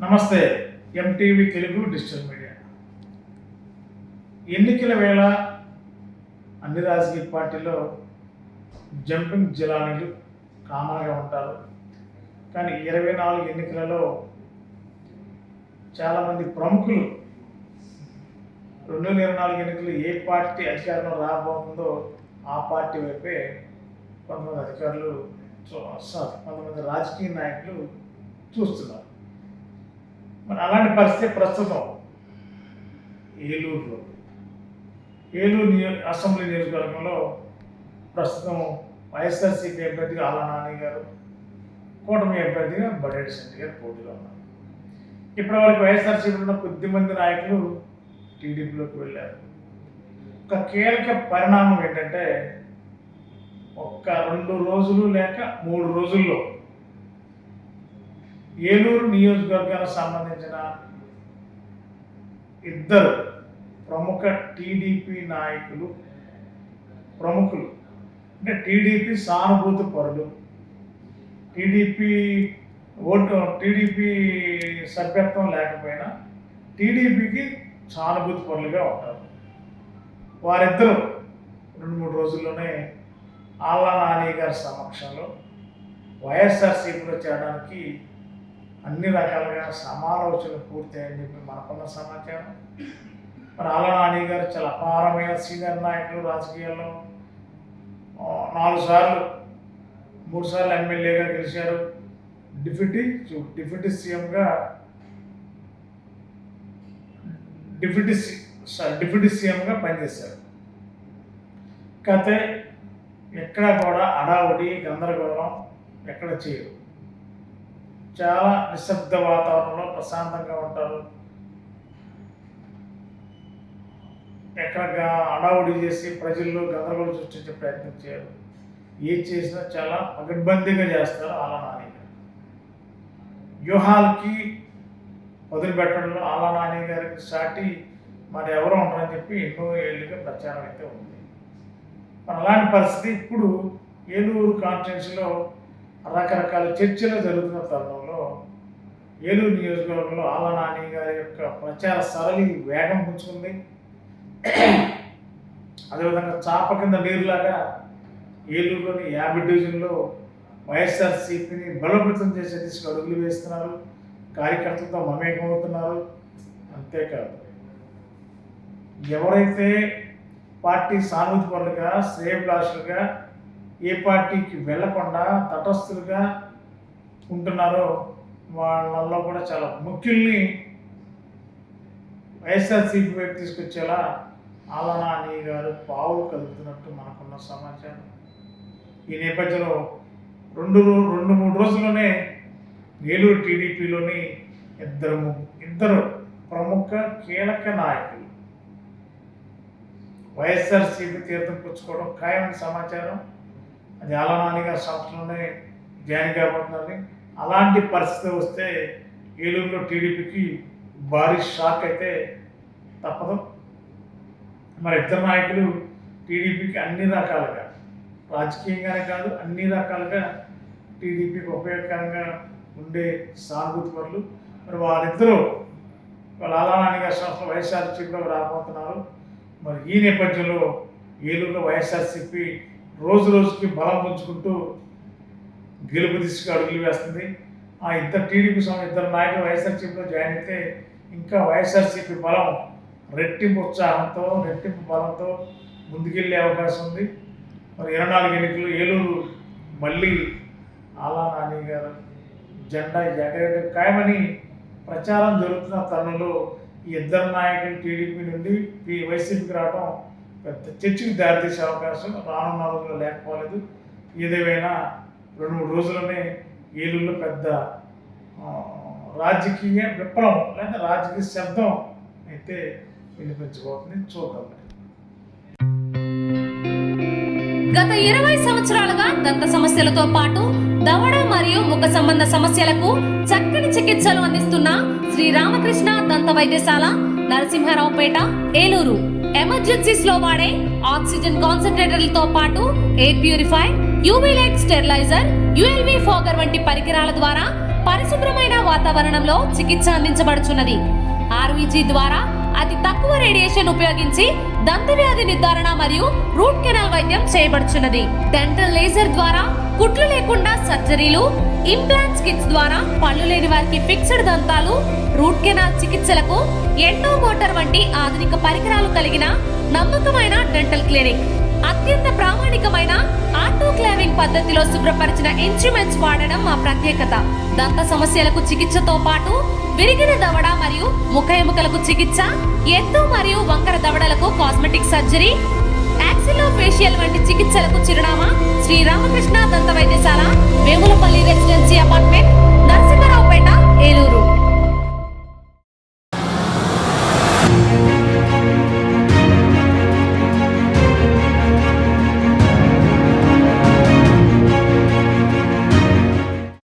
నమస్తే. MTV Telugu digital media. ఎన్నికల వేళ అన్ని రాజకీయ పార్టీలో జంపింగ్ జిలానీలు కామన్గా ఉంటారు. కానీ 24 ఎన్నికలలో చాలామంది ప్రముఖులు 2024 ఎన్నికలు ఏ పార్టీ అధికారంలో రాబోతుందో ఆ పార్టీ వైపే కొంతమంది అధికారులు కొంతమంది రాజకీయ నాయకులు చూస్తున్నారు. మరి అలాంటి పరిస్థితి ప్రస్తుతం ఏలూరు అసెంబ్లీ నియోజకవర్గంలో ప్రస్తుతం వైఎస్ఆర్సీపీ అభ్యర్థిగా ఆళ్ళ నాని గారు, కూటమి అభ్యర్థిగా బడేటి సంజయ్ గారు పోటీలో ఉన్నారు. ఇప్పటివరకు వైఎస్ఆర్సీపీలో ఉన్న కొద్దిమంది నాయకులు టీడీపీలోకి వెళ్ళారు. ఒక కీలక పరిణామం ఏంటంటే ఒక్క 2 రోజులు లేక 3 రోజుల్లో ఏలూరు నియోజకవర్గానికి సంబంధించిన ఇద్దరు ప్రముఖ టీడీపీ ప్రముఖులు అంటే టీడీపీ సానుభూతి పరులు, టీడీపీ సభ్యత్వం లేకపోయినా టీడీపీకి సానుభూతి పరులుగా ఉంటారు. వారిద్దరూ 2-3 రోజుల్లోనే ఆళ్ళ నాని గారి సమక్షంలో వైఎస్ఆర్సీపీలో చేరడానికి అన్ని రకాలుగా సమాలోచనలు పూర్తయ్యని చెప్పి మనకున్న సమాచారం. మరి ఆళ్ళ నాని గారు చాలా అపారమైన సీనియర్ నాయకులు, రాజకీయాల్లో 3 సార్లు ఎమ్మెల్యేగా గెలిచారు. డిప్యూటీ సీఎంగా పనిచేశారు. కాకపోతే ఎక్కడ కూడా అడావుడి గందరగోళం ఎక్కడ చేయరు. చాలా నిశ్శబ్ద వాతావరణంలో ప్రశాంతంగా ఉంటారు. ఎక్కడ అడావుడి చేసి ప్రజల్లో గందరగోళం సృష్టించే ప్రయత్నం చేయరు. ఏది చేసినా చాలా పగడ్బందీగా చేస్తారు ఆళ్ళ నాని గారు. వ్యూహాలకి వదిలిపెట్టడంలో ఆళ్ళ నాని గారికి సాటి మరి ఎవరో ఉంటారని చెప్పి ఎన్నో ఏళ్ళుగా ప్రచారం అయితే ఉంది. మరి అలాంటి పరిస్థితి ఇప్పుడు ఏలూరు కాన్స్టిట్యున్సీలో రకరకాల చర్చలు జరుగుతున్న తరుణంలో ఏలూరు నియోజకవర్గంలో ఆళ్ళ నాని గారి యొక్క ప్రచార సరళి వేగం పుంజుకుంది. అదేవిధంగా చాప కింద నీరులాగా ఏలూరులోని 50 డివిజన్లో వైఎస్ఆర్సీపీని బలోపేతం చేసే దిశగా అడుగులు వేస్తున్నారు. కార్యకర్తలతో మమేకమవుతున్నారు. అంతేకాదు, ఎవరైతే పార్టీ సానుభూతి పరులుగా, శ్రేయభిలాషులుగా, ఏ పార్టీకి వెళ్లకుండా తటస్థులుగా ఉంటున్నారో వాళ్ళల్లో కూడా చాలా ముఖ్యుల్ని వైఎస్ఆర్సీపీ వైపు తీసుకొచ్చేలా ఆళ్ళ నాని గారు పావులు కలుపుతున్నట్టు మనకున్న సమాచారం. ఈ నేపథ్యంలో 2-3 రోజుల్లోనే ఏలూరు టీడీపీలోని ఇద్దరు ప్రముఖ కీలక నాయకులు వైఎస్ఆర్సీపీ తీర్థం పుచ్చుకోవడం ఖాయమైన సమాచారం. అది ఆళ్ళ నాని గారి సంస్థలోనే జాయిన్ కాబోతున్నారని. అలాంటి పరిస్థితి వస్తే ఏలూరులో టీడీపీకి భారీ షాక్ అయితే తప్పదు. మరి ఇద్దరు నాయకులు టీడీపీకి అన్ని రకాలుగా, రాజకీయంగానే కాదు అన్ని రకాలుగా టీడీపీకి ఉపయోగకరంగా ఉండే సానుభూతి పరులు. మరి వారిద్దరూ ఆళ్ళ నాని గారి సంస్థ వైఎస్ఆర్సీపీలో రాబోతున్నారు. మరి ఈ నేపథ్యంలో ఏలూరులో వైఎస్ఆర్సీపీ రోజుకి బలం పుంజుకుంటూ గెలుపు దిశగా అడుగులు వేస్తుంది. ఆ ఇద్దరు నాయకులు వైఎస్ఆర్సీపీలో జాయిన్ అయితే ఇంకా వైఎస్ఆర్సీపీ బలం రెట్టింపు ఉత్సాహంతో, రెట్టింపు బలంతో ముందుకెళ్ళే అవకాశం ఉంది. మరి 24 ఎన్నికలు ఏలూరు మళ్ళీ ఆళ్ళ నాని గారు జెండా ఎగరేయడం ఖాయమని ప్రచారం జరుగుతున్న తరుణంలో ఈ ఇద్దరు నాయకులు టీడీపీ నుండి వైసీపీకి రావడం పెద్ద చర్చకు దారితీసే అవకాశం రానున్న రోజుల్లో లేకపోలేదు. ఏదేమైనా 2-3 రోజుల్లోనే ఏలూరులో పెద్ద రాజకీయ విప్లవం లేదా రాజకీయ శబ్దం అయితే వినిపించబోతుంది. చూద్దాం. గత 20 సంవత్సరాలుగా దంత సమస్యలతో పాటు దవడ మరియు ముఖ సంబంధ సమస్యలకు చక్కని చికిత్సలు అందిస్తున్న శ్రీ రామకృష్ణ దంత వైద్యశాల, నరసింహారావుపేట, ఏలూరు. ఎమర్జెన్సీస్ లో వాడే ఆక్సిజన్ కాన్సంట్రేటర్లతో పాటు air purifier, UV light steriliser, ULV fogger వంటి పరికరాల ద్వారా పరిశుభ్రమైన వాతావరణంలో చికిత్స అందించబడుచున్నది. ఆర్వీజీ ద్వారా అతి తక్కువ రేడియేషన్ ఉపయోగించి దంతవ్యాధి నిర్ధారణ మరియు రూట్ కెనాల్ వైద్యం చేయబడుచున్నది. డెంటల్ లేజర్ ద్వారా కుట్లు లేకుండా సర్జరీలు, ఇంప్లాంట్స్ కిట్స్ ద్వారా పళ్ళు లేని వారికి ఫిక్స్డ్ దంతాలు, రూట్ కెనాల్ చికిత్సలకు ఎండో మోటార్ వంటి ఆధునిక పరికరాలు కలిగిన నమ్మకమైన డెంటల్ క్లినిక్. అత్యంత ప్రామాణికమైన ఆటోక్లావింగ్ పద్ధతిలో శుభ్రపరిచిన ఇన్స్ట్రుమెంట్స్ వాడడం మా ప్రత్యేకత. దంత సమస్యలకు చికిత్సతో పాటు విరిగిన దవడ మరియు ముఖ ఎముకలకు చికిత్స, ఎత్తు మరియు వంకర దవడలకు కాస్మెటిక్ సర్జరీ, యాక్సిలోఫేషియల్ వంటి చికిత్సలకు చిరునామా శ్రీ రామకృష్ణ దంత వైద్యశాల, వేములపల్లి రెసిడెన్సీ అపార్ట్మెంట్, నరసింహారావుపేట, ఏలూరు.